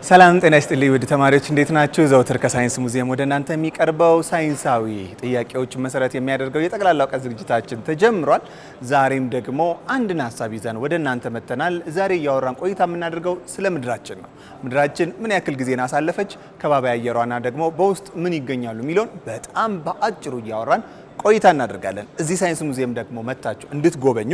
ሰላም ጤና ይስጥልኝ ውድ ተማሪዎች እንዴት ናችሁ? ዘውትር ከሳይንስ ሙዚየም ወደ እናንተ የሚቀርበው ሳይንሳዊ ጥያቄዎችን መሰረት የሚያደርገው የጠቅላላ እውቀት ዝግጅታችን ተጀምሯል። ዛሬም ደግሞ አንድን ሀሳብ ይዘን ወደ እናንተ መጥተናል። ዛሬ እያወራን ቆይታ የምናደርገው ስለ ምድራችን ነው። ምድራችን ምን ያክል ጊዜን አሳለፈች፣ ከባቢ አየሯና ደግሞ በውስጥ ምን ይገኛሉ የሚለውን በጣም በአጭሩ እያወራን ቆይታ እናደርጋለን። እዚህ ሳይንስ ሙዚየም ደግሞ መጥታችሁ እንድትጎበኙ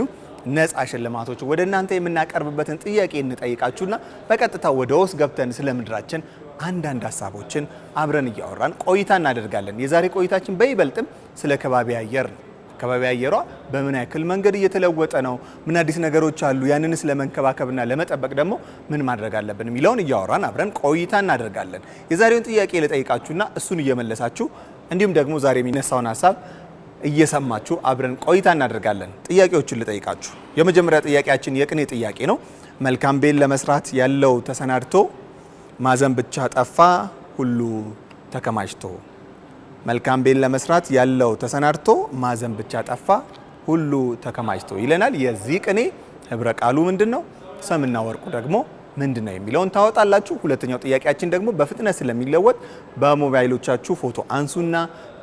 ነፃ ሽልማቶች ወደ እናንተ የምናቀርብበትን ጥያቄ እንጠይቃችሁና በቀጥታ ወደ ውስጥ ገብተን ስለ ምድራችን አንዳንድ ሀሳቦችን አብረን እያወራን ቆይታ እናደርጋለን። የዛሬ ቆይታችን በይበልጥም ስለ ከባቢ አየር ነው። ከባቢ አየሯ በምን ያክል መንገድ እየተለወጠ ነው፣ ምን አዲስ ነገሮች አሉ፣ ያንንስ ለመንከባከብና ለመጠበቅ ደግሞ ምን ማድረግ አለብን የሚለውን እያወራን አብረን ቆይታ እናደርጋለን። የዛሬውን ጥያቄ ልጠይቃችሁና እሱን እየመለሳችሁ እንዲሁም ደግሞ ዛሬ የሚነሳውን ሀሳብ እየሰማችሁ አብረን ቆይታ እናደርጋለን። ጥያቄዎችን ልጠይቃችሁ። የመጀመሪያ ጥያቄያችን የቅኔ ጥያቄ ነው። መልካም ቤት ለመስራት ያለው ተሰናድቶ ማዘን ብቻ ጠፋ ሁሉ ተከማችቶ። መልካም ቤት ለመስራት ያለው ተሰናድቶ ማዘን ብቻ ጠፋ ሁሉ ተከማችቶ ይለናል። የዚህ ቅኔ ህብረ ቃሉ ምንድነው? ሰምና ወርቁ ደግሞ ምንድነው የሚለውን ታወጣላችሁ። ሁለተኛው ጥያቄያችን ደግሞ በፍጥነት ስለሚለወጥ በሞባይሎቻችሁ ፎቶ አንሱና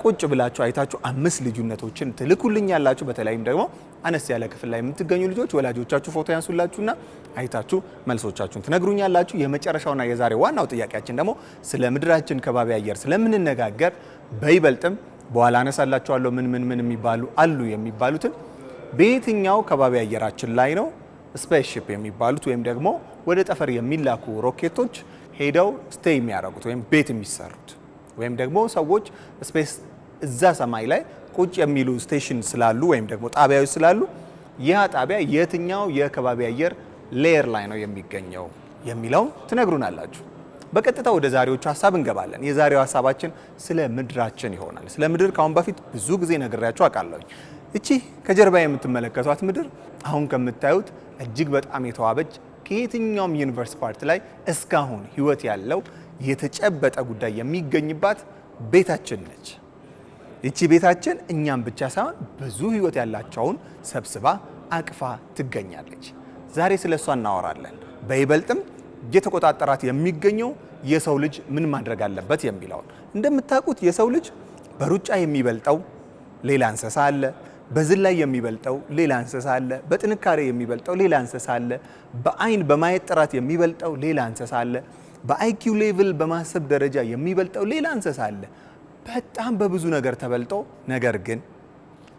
ቁጭ ብላችሁ አይታችሁ 5 ልዩነቶችን ትልኩልኛላችሁ። በተለይም ደግሞ አነስ ያለ ክፍል ላይ የምትገኙ ልጆች ወላጆቻችሁ ፎቶ ያንሱላችሁና አይታችሁ መልሶቻችሁን ትነግሩኛላችሁ። የመጨረሻውና የዛሬ ዋናው ጥያቄያችን ደግሞ ስለ ምድራችን ከባቢ አየር ስለምንነጋገር በይበልጥም በኋላ አነሳላችኋለሁ ምን የሚባሉ አሉ የሚባሉትን በየትኛው ከባቢ አየራችን ላይ ነው ስፔስሺፕ የሚባሉት ወይም ደግሞ ወደ ጠፈር የሚላኩ ሮኬቶች ሄደው ስቴይ የሚያደርጉት ወይም ቤት የሚሰሩት ወይም ደግሞ ሰዎች ስፔስ እዛ ሰማይ ላይ ቁጭ የሚሉ ስቴሽን ስላሉ ወይም ደግሞ ጣቢያዎች ስላሉ ያ ጣቢያ የትኛው የከባቢ አየር ሌየር ላይ ነው የሚገኘው የሚለውን ትነግሩናላችሁ። በቀጥታ ወደ ዛሬዎቹ ሀሳብ እንገባለን። የዛሬው ሀሳባችን ስለ ምድራችን ይሆናል። ስለ ምድር ካሁን በፊት ብዙ ጊዜ ነግሬያችሁ አውቃለሁ። እቺ ከጀርባ የምትመለከቷት ምድር አሁን ከምታዩት እጅግ በጣም የተዋበች ከየትኛውም ዩኒቨርስ ፓርት ላይ እስካሁን ህይወት ያለው የተጨበጠ ጉዳይ የሚገኝባት ቤታችን ነች። እቺ ቤታችን እኛም ብቻ ሳይሆን ብዙ ህይወት ያላቸውን ሰብስባ አቅፋ ትገኛለች። ዛሬ ስለሷ እናወራለን። በይበልጥም እየተቆጣጠራት የሚገኘው የሰው ልጅ ምን ማድረግ አለበት የሚለውን። እንደምታውቁት የሰው ልጅ በሩጫ የሚበልጠው ሌላ እንስሳ አለ። በዝላይ የሚበልጠው ሌላ እንስሳ አለ። በጥንካሬ የሚበልጠው ሌላ እንስሳ አለ። በአይን በማየት ጥራት የሚበልጠው ሌላ እንስሳ አለ። በአይኪው ሌቭል በማሰብ ደረጃ የሚበልጠው ሌላ እንስሳ አለ። በጣም በብዙ ነገር ተበልጦ ነገር ግን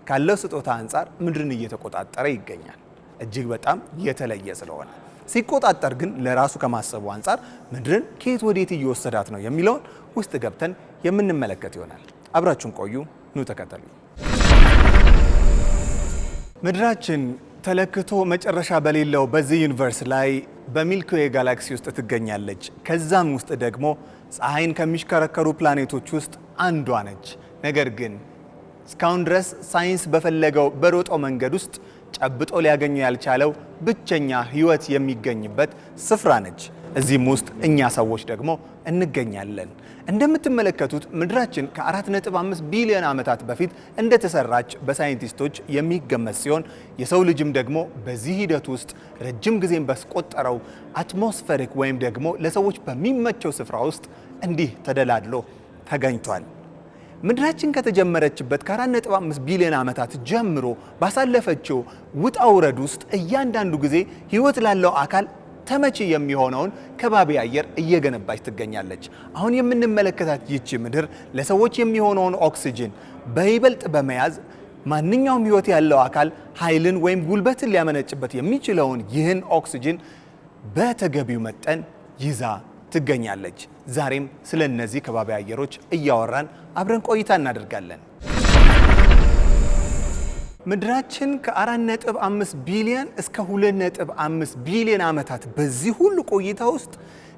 ካለው ስጦታ አንጻር ምድርን እየተቆጣጠረ ይገኛል። እጅግ በጣም የተለየ ስለሆነ ሲቆጣጠር ግን ለራሱ ከማሰቡ አንጻር ምድርን ከየት ወዴት እየወሰዳት ነው የሚለውን ውስጥ ገብተን የምንመለከት ይሆናል። አብራችሁን ቆዩ። ኑ ተከተሉ። ምድራችን ተለክቶ መጨረሻ በሌለው በዚህ ዩኒቨርስ ላይ በሚልኪ ዌይ ጋላክሲ ውስጥ ትገኛለች። ከዛም ውስጥ ደግሞ ፀሐይን ከሚሽከረከሩ ፕላኔቶች ውስጥ አንዷ ነች። ነገር ግን እስካሁን ድረስ ሳይንስ በፈለገው በሮጠው መንገድ ውስጥ ጨብጦ ሊያገኘው ያልቻለው ብቸኛ ህይወት የሚገኝበት ስፍራ ነች። እዚህም ውስጥ እኛ ሰዎች ደግሞ እንገኛለን። እንደምትመለከቱት ምድራችን ከ4.5 ቢሊዮን ዓመታት በፊት እንደተሰራች በሳይንቲስቶች የሚገመት ሲሆን የሰው ልጅም ደግሞ በዚህ ሂደት ውስጥ ረጅም ጊዜን ባስቆጠረው አትሞስፌሪክ ወይም ደግሞ ለሰዎች በሚመቸው ስፍራ ውስጥ እንዲህ ተደላድሎ ተገኝቷል። ምድራችን ከተጀመረችበት ከ4.5 ቢሊዮን ዓመታት ጀምሮ ባሳለፈችው ውጣ ውረድ ውስጥ እያንዳንዱ ጊዜ ህይወት ላለው አካል ተመቺ የሚሆነውን ከባቢ አየር እየገነባች ትገኛለች። አሁን የምንመለከታት ይህች ምድር ለሰዎች የሚሆነውን ኦክሲጅን በይበልጥ በመያዝ ማንኛውም ህይወት ያለው አካል ኃይልን ወይም ጉልበትን ሊያመነጭበት የሚችለውን ይህን ኦክሲጅን በተገቢው መጠን ይዛ ትገኛለች። ዛሬም ስለ እነዚህ ከባቢ አየሮች እያወራን አብረን ቆይታ እናደርጋለን። ምድራችን ከ4.5 ቢሊዮን እስከ 2.5 ቢሊዮን ዓመታት በዚህ ሁሉ ቆይታ ውስጥ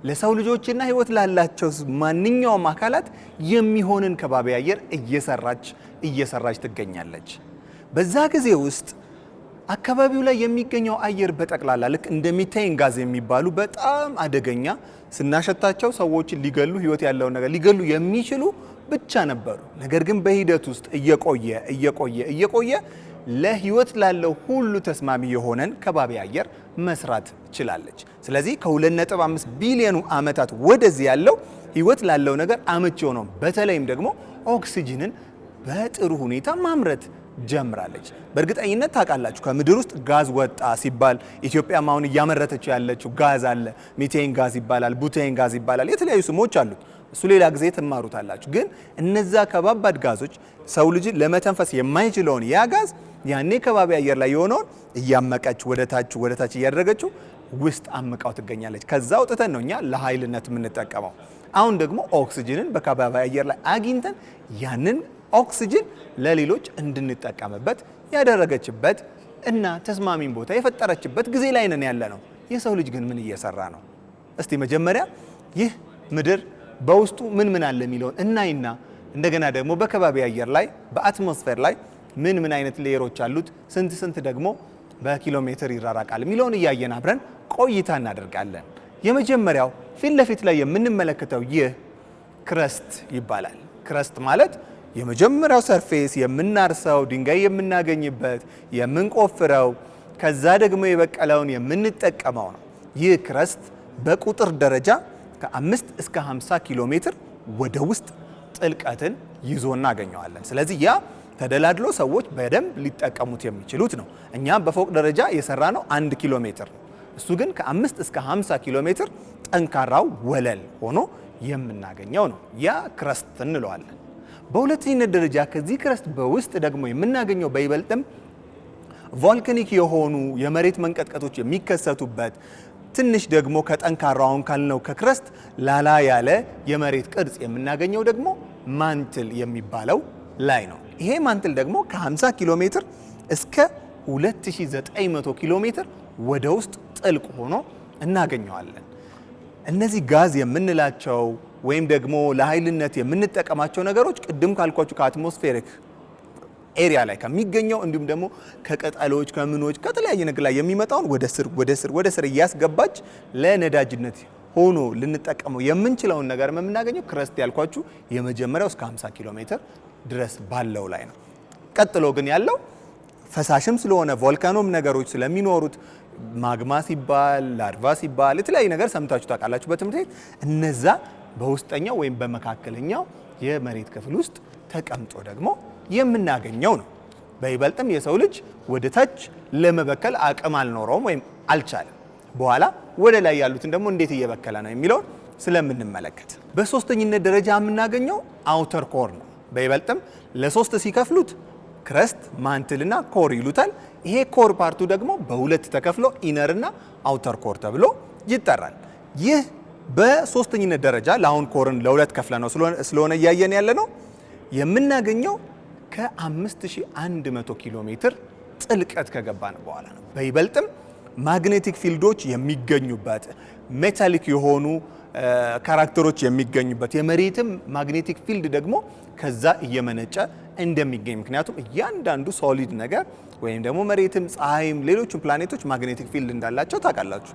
ለሰው ልጆችና ህይወት ላላቸው ማንኛውም አካላት የሚሆንን ከባቢ አየር እየሰራች ትገኛለች። በዛ ጊዜ ውስጥ አካባቢው ላይ የሚገኘው አየር በጠቅላላ ልክ እንደ ሚቴን ጋዝ የሚባሉ በጣም አደገኛ ስናሸታቸው ሰዎችን ሊገሉ ህይወት ያለውን ነገር ሊገሉ የሚችሉ ብቻ ነበሩ። ነገር ግን በሂደት ውስጥ እየቆየ ለህይወት ላለው ሁሉ ተስማሚ የሆነን ከባቢ አየር መስራት ችላለች። ስለዚህ ከ2.5 ቢሊዮን ዓመታት ወደዚህ ያለው ህይወት ላለው ነገር አመቺ ሆኖ በተለይም ደግሞ ኦክሲጅንን በጥሩ ሁኔታ ማምረት ጀምራለች። በእርግጠኝነት ታውቃላችሁ ከምድር ውስጥ ጋዝ ወጣ ሲባል ኢትዮጵያም አሁን እያመረተችው ያለችው ጋዝ አለ። ሚቴን ጋዝ ይባላል፣ ቡቴን ጋዝ ይባላል፣ የተለያዩ ስሞች አሉት። እሱ ሌላ ጊዜ ትማሩታላችሁ። ግን እነዛ ከባባድ ጋዞች ሰው ልጅ ለመተንፈስ የማይችለውን ያ ጋዝ ያኔ ከባቢ አየር ላይ የሆነውን እያመቀች ወደ ታች እያደረገችው ውስጥ አምቃው ትገኛለች። ከዛ አውጥተን ነው እኛ ለኃይልነት የምንጠቀመው። አሁን ደግሞ ኦክሲጅንን በከባቢ አየር ላይ አግኝተን ያንን ኦክሲጅን ለሌሎች እንድንጠቀምበት ያደረገችበት እና ተስማሚን ቦታ የፈጠረችበት ጊዜ ላይ ነን ያለ ነው። የሰው ልጅ ግን ምን እየሰራ ነው? እስቲ መጀመሪያ ይህ ምድር በውስጡ ምን አለ የሚለውን እናይና እንደገና ደግሞ በከባቢ አየር ላይ በአትሞስፌር ላይ ምን አይነት ሌየሮች አሉት፣ ስንት ደግሞ በኪሎ ሜትር ይራራቃል የሚለውን እያየን አብረን ቆይታ እናደርጋለን። የመጀመሪያው ፊት ለፊት ላይ የምንመለከተው ይህ ክረስት ይባላል። ክረስት ማለት የመጀመሪያው ሰርፌስ የምናርሰው ድንጋይ የምናገኝበት የምንቆፍረው ከዛ ደግሞ የበቀለውን የምንጠቀመው ነው። ይህ ክረስት በቁጥር ደረጃ ከ5 እስከ 50 ኪሎ ሜትር ወደ ውስጥ ጥልቀትን ይዞ እናገኘዋለን። ስለዚህ ያ ተደላድሎ ሰዎች በደንብ ሊጠቀሙት የሚችሉት ነው። እኛም በፎቅ ደረጃ የሰራ ነው 1 ኪሎ ሜትር ነው። እሱ ግን ከ5 እስከ 50 ኪሎ ሜትር ጠንካራው ወለል ሆኖ የምናገኘው ነው። ያ ክረስት እንለዋለን። በሁለተኝነት ደረጃ ከዚህ ክረስት በውስጥ ደግሞ የምናገኘው በይበልጥም ቮልካኒክ የሆኑ የመሬት መንቀጥቀጦች የሚከሰቱበት ትንሽ ደግሞ ከጠንካራውን ካልነው ከክረስት ላላ ያለ የመሬት ቅርጽ የምናገኘው ደግሞ ማንትል የሚባለው ላይ ነው። ይሄ ማንትል ደግሞ ከ50 ኪሎ ሜትር እስከ 2900 ኪሎ ሜትር ወደ ውስጥ ጥልቅ ሆኖ እናገኘዋለን። እነዚህ ጋዝ የምንላቸው ወይም ደግሞ ለኃይልነት የምንጠቀማቸው ነገሮች ቅድም ካልኳችሁ ከአትሞስፌሪክ ኤሪያ ላይ ከሚገኘው እንዲሁም ደግሞ ከቅጠሎች ከምኖች ከተለያየ ነገር ላይ የሚመጣውን ወደ ስር እያስገባች ለነዳጅነት ሆኖ ልንጠቀመው የምንችለውን ነገር የምናገኘው ክረስት ያልኳችሁ የመጀመሪያው እስከ 50 ኪሎ ሜትር ድረስ ባለው ላይ ነው። ቀጥሎ ግን ያለው ፈሳሽም ስለሆነ ቮልካኖም ነገሮች ስለሚኖሩት ማግማ ሲባል ላርቫ ሲባል የተለያየ ነገር ሰምታችሁ ታውቃላችሁ በትምህርት ቤት። እነዛ በውስጠኛው ወይም በመካከለኛው የመሬት ክፍል ውስጥ ተቀምጦ ደግሞ የምናገኘው ነው። በይበልጥም የሰው ልጅ ወደ ታች ለመበከል አቅም አልኖረውም ወይም አልቻለም። በኋላ ወደ ላይ ያሉትን ደግሞ እንዴት እየበከለ ነው የሚለውን ስለምንመለከት በሶስተኝነት ደረጃ የምናገኘው አውተር ኮር ነው። በይበልጥም ለሶስት ሲከፍሉት ክረስት ማንትልና ኮር ይሉታል። ይሄ ኮር ፓርቱ ደግሞ በሁለት ተከፍሎ ኢነር እና አውተር ኮር ተብሎ ይጠራል። ይህ በሶስተኝነት ደረጃ ለአሁን ኮርን ለሁለት ከፍለ ነው ስለሆነ እያየን ያለ ነው የምናገኘው ከ5100 ኪሎ ሜትር ጥልቀት ከገባን በኋላ ነው። በይበልጥም ማግኔቲክ ፊልዶች የሚገኙበት ሜታሊክ የሆኑ ካራክተሮች የሚገኙበት የመሬትም ማግኔቲክ ፊልድ ደግሞ ከዛ እየመነጨ እንደሚገኝ ምክንያቱም እያንዳንዱ ሶሊድ ነገር ወይም ደግሞ መሬትም ፀሐይም ሌሎችም ፕላኔቶች ማግኔቲክ ፊልድ እንዳላቸው ታውቃላችሁ።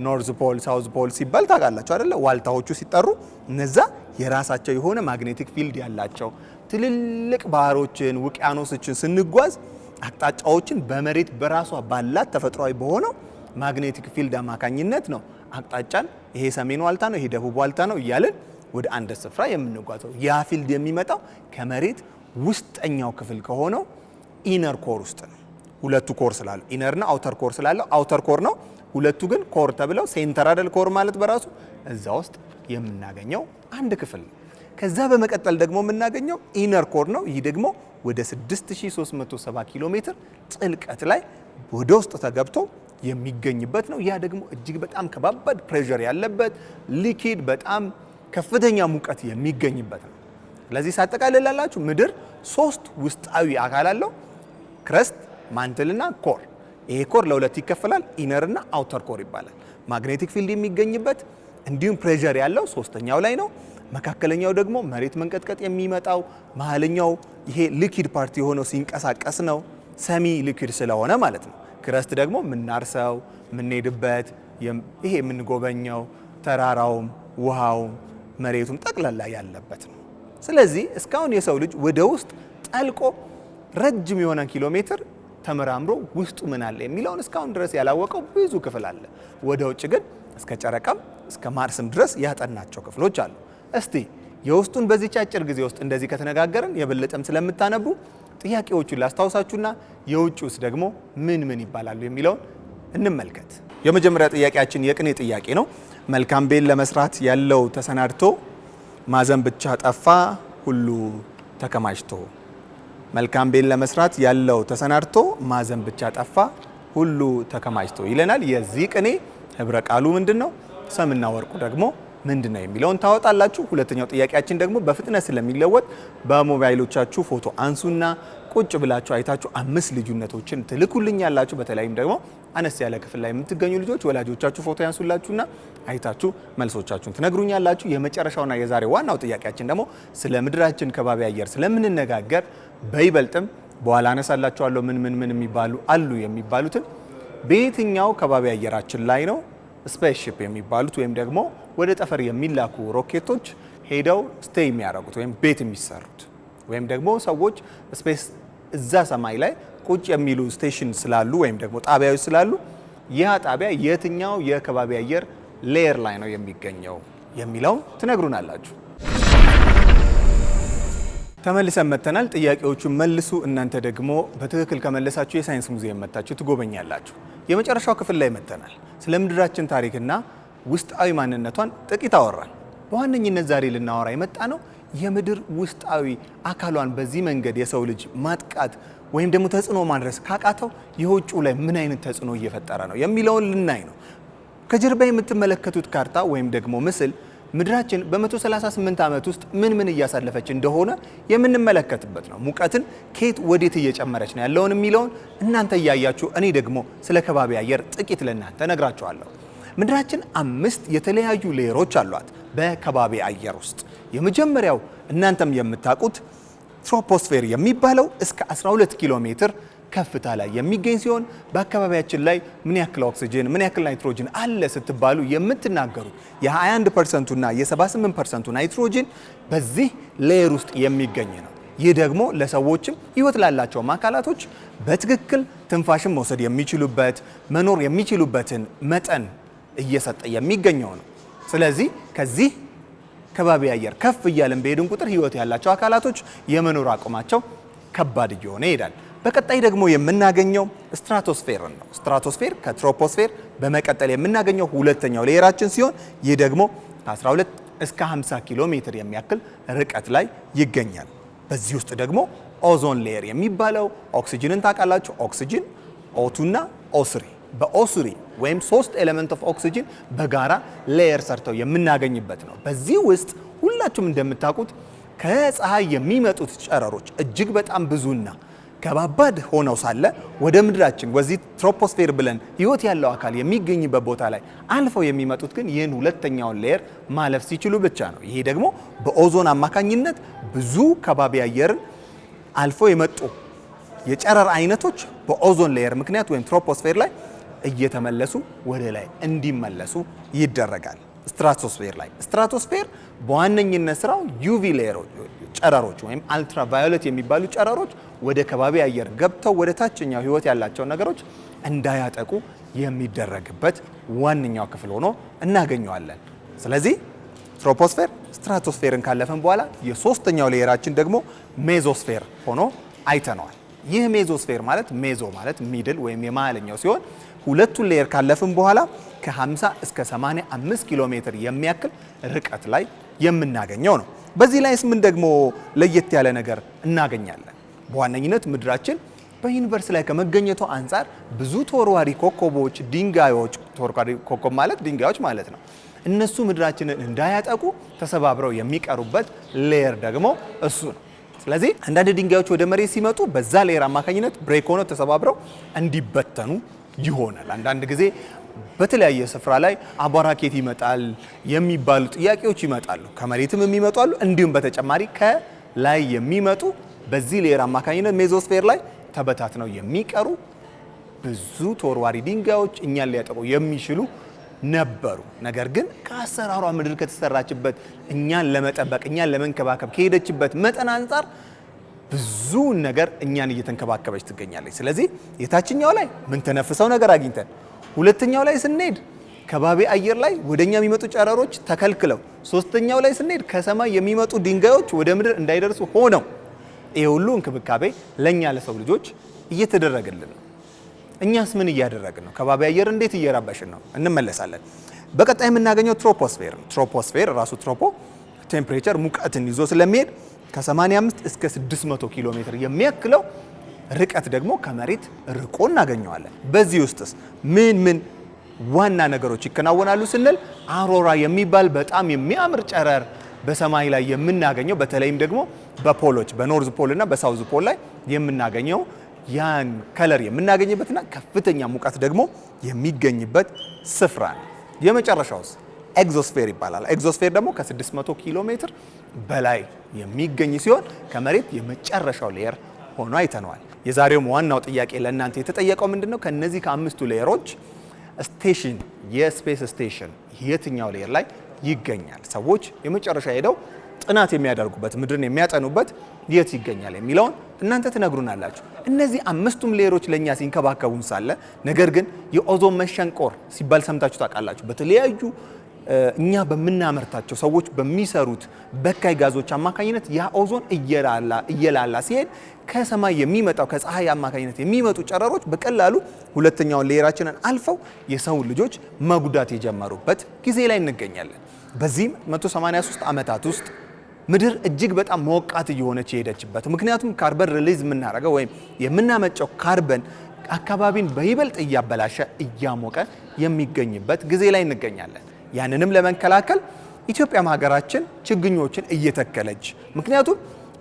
ኖርዝ ፖል ሳውዝ ፖል ሲባል ታውቃላችሁ አይደለ? ዋልታዎቹ ሲጠሩ እነዛ የራሳቸው የሆነ ማግኔቲክ ፊልድ ያላቸው ትልልቅ ባህሮችን ውቅያኖሶችን ስንጓዝ አቅጣጫዎችን በመሬት በራሷ ባላት ተፈጥሯዊ በሆነው ማግኔቲክ ፊልድ አማካኝነት ነው አቅጣጫን ይሄ ሰሜን ዋልታ ነው፣ ይሄ ደቡብ ዋልታ ነው እያልን ወደ አንድ ስፍራ የምንጓዘው። ያ ፊልድ የሚመጣው ከመሬት ውስጠኛው ክፍል ከሆነው ኢነር ኮር ውስጥ ነው። ሁለቱ ኮር ስላለው ኢነርና አውተር ኮር ስላለው አውተር ኮር ነው። ሁለቱ ግን ኮር ተብለው ሴንተር አይደል? ኮር ማለት በራሱ እዛ ውስጥ የምናገኘው አንድ ክፍል ነው። ከዛ በመቀጠል ደግሞ የምናገኘው ኢነር ኮር ነው። ይህ ደግሞ ወደ 6370 ኪሎ ሜትር ጥልቀት ላይ ወደ ውስጥ ተገብቶ የሚገኝበት ነው። ያ ደግሞ እጅግ በጣም ከባባድ ፕሬዠር ያለበት ሊኪድ በጣም ከፍተኛ ሙቀት የሚገኝበት ነው። ስለዚህ ሳጠቃልላላችሁ ምድር ሶስት ውስጣዊ አካል አለው፣ ክረስት፣ ማንትልና ኮር። ይሄ ኮር ለሁለት ይከፈላል፣ ኢነር እና አውተር ኮር ይባላል። ማግኔቲክ ፊልድ የሚገኝበት እንዲሁም ፕሬዠር ያለው ሶስተኛው ላይ ነው። መካከለኛው ደግሞ መሬት መንቀጥቀጥ የሚመጣው መሀለኛው ይሄ ሊኪድ ፓርቲ የሆነው ሲንቀሳቀስ ነው፣ ሰሚ ሊኪድ ስለሆነ ማለት ነው። ክረስት ደግሞ የምናርሰው የምንሄድበት ይሄ የምንጎበኘው ተራራውም ውሃውም መሬቱም ጠቅላላ ያለበት ነው። ስለዚህ እስካሁን የሰው ልጅ ወደ ውስጥ ጠልቆ ረጅም የሆነ ኪሎ ሜትር ተመራምሮ ውስጡ ምን አለ የሚለውን እስካሁን ድረስ ያላወቀው ብዙ ክፍል አለ። ወደ ውጭ ግን እስከ ጨረቃም እስከ ማርስም ድረስ ያጠናቸው ክፍሎች አሉ። እስቲ የውስጡን በዚህ አጭር ጊዜ ውስጥ እንደዚህ ከተነጋገርን የበለጠም ስለምታነቡ ጥያቄዎቹን ላስታውሳችሁና የውጭውስ ደግሞ ምን ምን ይባላሉ የሚለውን እንመልከት። የመጀመሪያ ጥያቄያችን የቅኔ ጥያቄ ነው። መልካም ቤት ለመስራት ያለው ተሰናድቶ ማዘን ብቻ ጠፋ ሁሉ ተከማችቶ። መልካም ቤት ለመስራት ያለው ተሰናድቶ ማዘን ብቻ ጠፋ ሁሉ ተከማችቶ ይለናል። የዚህ ቅኔ ህብረ ቃሉ ምንድነው? ሰምና ወርቁ ደግሞ ምንድነው የሚለውን ታወጣላችሁ። ሁለተኛው ጥያቄያችን ደግሞ በፍጥነት ስለሚለወጥ በሞባይሎቻችሁ ፎቶ አንሱና ቁጭ ብላችሁ አይታችሁ 5 ልዩነቶችን ትልኩልኛላችሁ። በተለይም ደግሞ አነስ ያለ ክፍል ላይ የምትገኙ ልጆች ወላጆቻችሁ ፎቶ ያንሱላችሁና አይታችሁ መልሶቻችሁን ትነግሩኛላችሁ። የመጨረሻውና የዛሬ ዋናው ጥያቄያችን ደግሞ ስለ ምድራችን ከባቢ አየር ስለምንነጋገር በይበልጥም በኋላ አነሳላችኋለሁ ምን የሚባሉ አሉ የሚባሉትን በየትኛው ከባቢ አየራችን ላይ ነው ስፔስሺፕ የሚባሉት ወይም ደግሞ ወደ ጠፈር የሚላኩ ሮኬቶች ሄደው ስቴይ የሚያደርጉት ወይም ቤት የሚሰሩት ወይም ደግሞ ሰዎች ስፔስ እዛ ሰማይ ላይ ቁጭ የሚሉ ስቴሽን ስላሉ ወይም ደግሞ ጣቢያዎች ስላሉ ያ ጣቢያ የትኛው የከባቢ አየር ሌየር ላይ ነው የሚገኘው የሚለውን ትነግሩናላችሁ። ተመልሰን መጥተናል። ጥያቄዎቹን መልሱ። እናንተ ደግሞ በትክክል ከመለሳችሁ የሳይንስ ሙዚየም መጥታችሁ ትጎበኛላችሁ። የመጨረሻው ክፍል ላይ መጥተናል። ስለ ምድራችን ታሪክና ውስጣዊ ማንነቷን ጥቂት አወራን። በዋነኝነት ዛሬ ልናወራ የመጣ ነው የምድር ውስጣዊ አካሏን በዚህ መንገድ የሰው ልጅ ማጥቃት ወይም ደግሞ ተጽዕኖ ማድረስ ካቃተው የውጭው ላይ ምን አይነት ተጽዕኖ እየፈጠረ ነው የሚለውን ልናይ ነው። ከጀርባ የምትመለከቱት ካርታ ወይም ደግሞ ምስል ምድራችን በ138 ዓመት ውስጥ ምን እያሳለፈች እንደሆነ የምንመለከትበት ነው። ሙቀትን ከየት ወዴት እየጨመረች ነው ያለውን የሚለውን እናንተ እያያችሁ እኔ ደግሞ ስለ ከባቢ አየር ጥቂት ለእናንተ ነግራችኋለሁ። ምድራችን 5 የተለያዩ ሌየሮች አሏት በከባቢ አየር ውስጥ። የመጀመሪያው እናንተም የምታውቁት ትሮፖስፌር የሚባለው እስከ 12 ኪሎ ሜትር ከፍታ ላይ የሚገኝ ሲሆን በአካባቢያችን ላይ ምን ያክል ኦክሲጅን ምን ያክል ናይትሮጅን አለ ስትባሉ የምትናገሩት የ21% እና የ78% ናይትሮጅን በዚህ ሌየር ውስጥ የሚገኝ ነው። ይህ ደግሞ ለሰዎችም ህይወት ላላቸው አካላቶች በትክክል ትንፋሽን መውሰድ የሚችሉበት መኖር የሚችሉበትን መጠን እየሰጠ የሚገኘው ነው። ስለዚህ ከዚህ ከባቢ አየር ከፍ እያለን በሄድን ቁጥር ህይወት ያላቸው አካላቶች የመኖር አቅማቸው ከባድ እየሆነ ይሄዳል። በቀጣይ ደግሞ የምናገኘው ስትራቶስፌርን ነው። ስትራቶስፌር ከትሮፖስፌር በመቀጠል የምናገኘው ሁለተኛው ሌየራችን ሲሆን ይህ ደግሞ ከ12 እስከ 50 ኪሎ ሜትር የሚያክል ርቀት ላይ ይገኛል። በዚህ ውስጥ ደግሞ ኦዞን ሌየር የሚባለው ኦክሲጅንን ታውቃላችሁ። ኦክሲጅን ኦ2 እና ኦ3 በኦ3 ወይም 3 ኤሌመንት ኦፍ ኦክሲጅን በጋራ ሌየር ሰርተው የምናገኝበት ነው። በዚህ ውስጥ ሁላችሁም እንደምታውቁት ከፀሐይ የሚመጡት ጨረሮች እጅግ በጣም ብዙና ከባባድ ሆነው ሳለ ወደ ምድራችን ወዚህ ትሮፖስፌር ብለን ህይወት ያለው አካል የሚገኝበት ቦታ ላይ አልፈው የሚመጡት ግን ይህን ሁለተኛውን ሌየር ማለፍ ሲችሉ ብቻ ነው። ይሄ ደግሞ በኦዞን አማካኝነት ብዙ ከባቢ አየርን አልፈው የመጡ የጨረር አይነቶች በኦዞን ሌየር ምክንያት ወይም ትሮፖስፌር ላይ እየተመለሱ ወደ ላይ እንዲመለሱ ይደረጋል። ስትራቶስፌር በዋነኝነት ስራው ዩቪ ሌየሮች ጨረሮች ወይም አልትራቫዮሌት የሚባሉ ጨረሮች ወደ ከባቢ አየር ገብተው ወደ ታችኛው ህይወት ያላቸው ነገሮች እንዳያጠቁ የሚደረግበት ዋነኛው ክፍል ሆኖ እናገኘዋለን። ስለዚህ ትሮፖስፌር ስትራቶስፌርን ካለፈን በኋላ የሶስተኛው ሌየራችን ደግሞ ሜዞስፌር ሆኖ አይተነዋል። ይህ ሜዞስፌር ማለት ሜዞ ማለት ሚድል ወይም የመሃለኛው ሲሆን ሁለቱን ሌየር ካለፍን በኋላ ከ50 እስከ 85 ኪሎ ሜትር የሚያክል ርቀት ላይ የምናገኘው ነው። በዚህ ላይስ ምን ደግሞ ለየት ያለ ነገር እናገኛለን? በዋነኝነት ምድራችን በዩኒቨርስ ላይ ከመገኘቷ አንጻር ብዙ ተወርዋሪ ኮከቦች፣ ድንጋዮች ተወርዋሪ ኮከብ ማለት ድንጋዮች ማለት ነው። እነሱ ምድራችንን እንዳያጠቁ ተሰባብረው የሚቀሩበት ሌየር ደግሞ እሱ ነው። ስለዚህ አንዳንድ ድንጋዮች ወደ መሬት ሲመጡ በዛ ሌየር አማካኝነት ብሬክ ሆነው ተሰባብረው እንዲበተኑ ይሆናል። አንዳንድ ጊዜ በተለያየ ስፍራ ላይ አቧራ ከየት ይመጣል የሚባሉ ጥያቄዎች ይመጣሉ። ከመሬትም የሚመጡ አሉ። እንዲሁም በተጨማሪ ከላይ የሚመጡ በዚህ ሌየር አማካኝነት ሜዞስፌር ላይ ተበታትነው የሚቀሩ ብዙ ተወርዋሪ ድንጋዮች እኛን ሊያጠቁ የሚችሉ ነበሩ። ነገር ግን ከአሰራሯ ምድር ከተሰራችበት እኛን ለመጠበቅ እኛን ለመንከባከብ ከሄደችበት መጠን አንጻር ብዙ ነገር እኛን እየተንከባከበች ትገኛለች። ስለዚህ የታችኛው ላይ ምን ተነፍሰው ነገር አግኝተን፣ ሁለተኛው ላይ ስንሄድ ከባቢ አየር ላይ ወደኛ የሚመጡ ጨረሮች ተከልክለው፣ ሶስተኛው ላይ ስንሄድ ከሰማይ የሚመጡ ድንጋዮች ወደ ምድር እንዳይደርሱ ሆነው ይሄ ሁሉ እንክብካቤ ለኛ ለሰው ልጆች እየተደረገልን ነው። እኛስ ምን እያደረግን ነው? ከባቢ አየር እንዴት እየራበሽን ነው? እንመለሳለን። በቀጣይ የምናገኘው ትሮፖስፌር ነው። ትሮፖስፌር ራሱ ትሮፖ ቴምፕሬቸር ሙቀትን ይዞ ስለሚሄድ ከ85 እስከ 600 ኪሎ ሜትር የሚያክለው ርቀት ደግሞ ከመሬት ርቆ እናገኘዋለን። በዚህ ውስጥስ ምን ምን ዋና ነገሮች ይከናወናሉ ስንል አውሮራ የሚባል በጣም የሚያምር ጨረር በሰማይ ላይ የምናገኘው በተለይም ደግሞ በፖሎች በኖርዝ ፖል እና በሳውዝ ፖል ላይ የምናገኘው ያን ከለር የምናገኝበትና ከፍተኛ ሙቀት ደግሞ የሚገኝበት ስፍራ ነው። የመጨረሻውስ ኤግዞስፌር ይባላል። ኤግዞስፌር ደግሞ ከ600 ኪሎ ሜትር በላይ የሚገኝ ሲሆን ከመሬት የመጨረሻው ሌየር ሆኖ አይተነዋል። የዛሬውም ዋናው ጥያቄ ለእናንተ የተጠየቀው ምንድነው? ከነዚህ ከአምስቱ ሌየሮች ስቴሽን የስፔስ ስቴሽን የትኛው ሌየር ላይ ይገኛል? ሰዎች የመጨረሻ ሄደው ጥናት የሚያደርጉበት ምድርን የሚያጠኑበት የት ይገኛል የሚለውን እናንተ ትነግሩናላችሁ። እነዚህ አምስቱም ሌየሮች ለኛ ሲንከባከቡን ሳለ ነገር ግን የኦዞን መሸንቆር ሲባል ሰምታችሁ ታውቃላችሁ። በተለያዩ እኛ በምናመርታቸው ሰዎች በሚሰሩት በካይ ጋዞች አማካኝነት ያ ኦዞን እየላላ ሲሄድ ከሰማይ የሚመጣው ከፀሐይ አማካኝነት የሚመጡ ጨረሮች በቀላሉ ሁለተኛውን ሌየራችንን አልፈው የሰው ልጆች መጉዳት የጀመሩበት ጊዜ ላይ እንገኛለን። በዚህም 183 ዓመታት ውስጥ ምድር እጅግ በጣም ሞቃት እየሆነች የሄደችበት፣ ምክንያቱም ካርበን ሪሊዝ የምናደርገው ወይም የምናመጨው ካርበን አካባቢን በይበልጥ እያበላሸ እያሞቀ የሚገኝበት ጊዜ ላይ እንገኛለን። ያንንም ለመከላከል ኢትዮጵያም ሀገራችን ችግኞችን እየተከለች፣ ምክንያቱም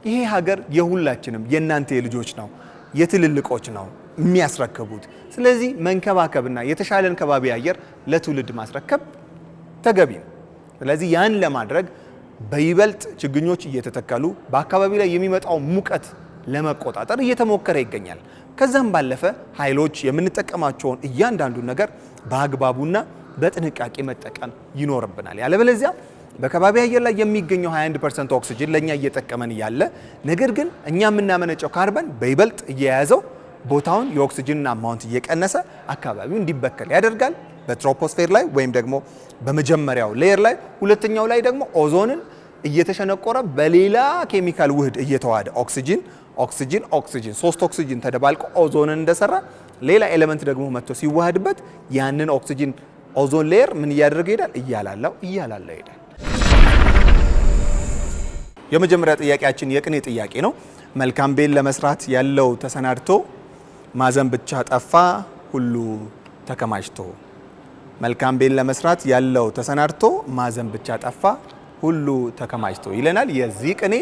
ይሄ ሀገር የሁላችንም የእናንተ የልጆች ነው፣ የትልልቆች ነው የሚያስረክቡት። ስለዚህ መንከባከብና የተሻለን ከባቢ አየር ለትውልድ ማስረከብ ተገቢ ነው። ስለዚህ ያን ለማድረግ በይበልጥ ችግኞች እየተተከሉ በአካባቢ ላይ የሚመጣው ሙቀት ለመቆጣጠር እየተሞከረ ይገኛል። ከዛም ባለፈ ኃይሎች የምንጠቀማቸውን እያንዳንዱን ነገር በአግባቡና በጥንቃቄ መጠቀም ይኖርብናል። ያለበለዚያ በከባቢ አየር ላይ የሚገኘው 21% ኦክሲጅን ለኛ እየጠቀመን ያለ ነገር ግን እኛ የምናመነጨው ካርበን በይበልጥ እየያዘው ቦታውን የኦክሲጅን አማውንት እየቀነሰ አካባቢው እንዲበከል ያደርጋል። በትሮፖስፌር ላይ ወይም ደግሞ በመጀመሪያው ሌየር ላይ፣ ሁለተኛው ላይ ደግሞ ኦዞንን እየተሸነቆረ በሌላ ኬሚካል ውህድ እየተዋሃደ ኦክሲጅን 3 ኦክሲጅን ተደባልቆ ኦዞንን እንደሰራ ሌላ ኤሌመንት ደግሞ መጥቶ ሲዋሃድበት ያንን ኦዞን ሌየር ምን እያደረገ ይሄዳል? እያላላው ይሄዳል። የመጀመሪያ ጥያቄያችን የቅኔ ጥያቄ ነው። መልካም ቤት ለመስራት ያለው ተሰናድቶ ማዘን ብቻ ጠፋ ሁሉ ተከማችቶ። መልካም ቤት ለመስራት ያለው ተሰናድቶ ማዘን ብቻ ጠፋ ሁሉ ተከማችቶ ይለናል። የዚህ ቅኔ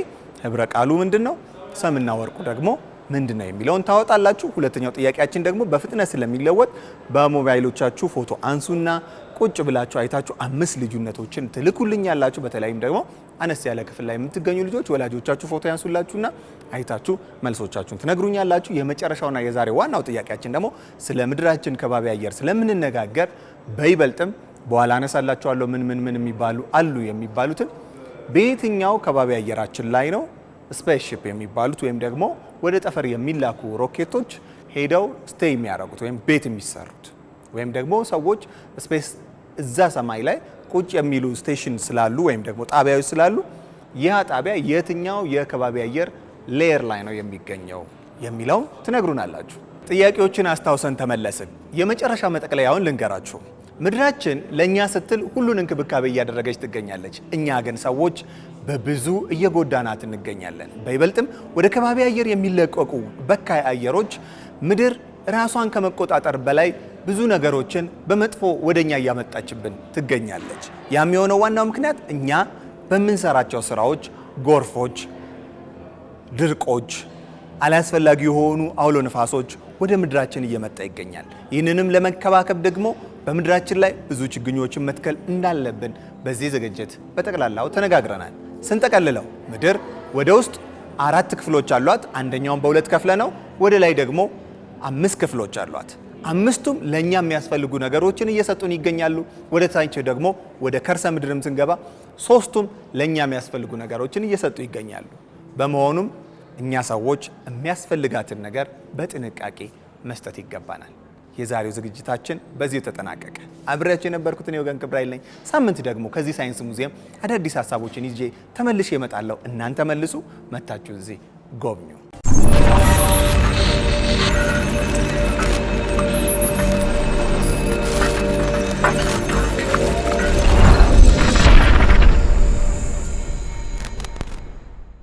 ህብረ ቃሉ ምንድነው? ሰምና ወርቁ ደግሞ ምንድነው የሚለውን ታወጣላችሁ። ሁለተኛው ጥያቄያችን ደግሞ በፍጥነት ስለሚለወጥ በሞባይሎቻችሁ ፎቶ አንሱና ቁጭ ብላችሁ አይታችሁ 5 ልዩነቶችን ትልኩልኛላችሁ። በተለይም ደግሞ አነስ ያለ ክፍል ላይ የምትገኙ ልጆች ወላጆቻችሁ ፎቶ ያንሱላችሁና አይታችሁ መልሶቻችሁን ትነግሩኛላችሁ። የመጨረሻውና የዛሬ ዋናው ጥያቄያችን ደግሞ ስለ ምድራችን ከባቢ አየር ስለምንነጋገር በይበልጥም በኋላ አነሳላችኋለሁ ምን የሚባሉ አሉ የሚባሉትን በየትኛው ከባቢ አየራችን ላይ ነው ስፔስሺፕ የሚባሉት ወይም ደግሞ ወደ ጠፈር የሚላኩ ሮኬቶች ሄደው ስቴይ የሚያደርጉት ወይም ቤት የሚሰሩት ወይም ደግሞ ሰዎች ስፔስ እዛ ሰማይ ላይ ቁጭ የሚሉ ስቴሽን ስላሉ ወይም ደግሞ ጣቢያዎች ስላሉ ያ ጣቢያ የትኛው የከባቢ አየር ሌየር ላይ ነው የሚገኘው የሚለው ትነግሩናላችሁ። ጥያቄዎችን አስታውሰን ተመለስን። የመጨረሻ መጠቅለያውን ልንገራችሁ። ምድራችን ለኛ ስትል ሁሉን እንክብካቤ እያደረገች ትገኛለች። እኛ ግን ሰዎች በብዙ እየጎዳናት እንገኛለን። በይበልጥም ወደ ከባቢ አየር የሚለቀቁ በካይ አየሮች ምድር ራሷን ከመቆጣጠር በላይ ብዙ ነገሮችን በመጥፎ ወደኛ እያመጣችብን ትገኛለች። ያም የሆነው ዋናው ምክንያት እኛ በምንሰራቸው ስራዎች ጎርፎች፣ ድርቆች፣ አላስፈላጊ የሆኑ አውሎ ነፋሶች ወደ ምድራችን እየመጣ ይገኛል። ይህንንም ለመከባከብ ደግሞ በምድራችን ላይ ብዙ ችግኞችን መትከል እንዳለብን በዚህ ዝግጅት በጠቅላላው ተነጋግረናል። ስንጠቀልለው ምድር ወደ ውስጥ 4 ክፍሎች አሏት። አንደኛውን በ2 ከፍለ ነው። ወደ ላይ ደግሞ 5 ክፍሎች አሏት። አምስቱም ለኛ የሚያስፈልጉ ነገሮችን እየሰጡን ይገኛሉ። ወደ ታች ደግሞ ወደ ከርሰ ምድርም ስንገባ ሶስቱም ለኛ የሚያስፈልጉ ነገሮችን እየሰጡ ይገኛሉ። በመሆኑም እኛ ሰዎች የሚያስፈልጋትን ነገር በጥንቃቄ መስጠት ይገባናል። የዛሬው ዝግጅታችን በዚሁ ተጠናቀቀ። አብሬያችሁ የነበርኩት እኔ ወገን ክብራይል ነኝ። ሳምንት ደግሞ ከዚህ ሳይንስ ሙዚየም አዳዲስ ሀሳቦችን ይዤ ተመልሼ እመጣለሁ። እናንተ መልሱ፣ መታችሁ እዚህ ጎብኙ።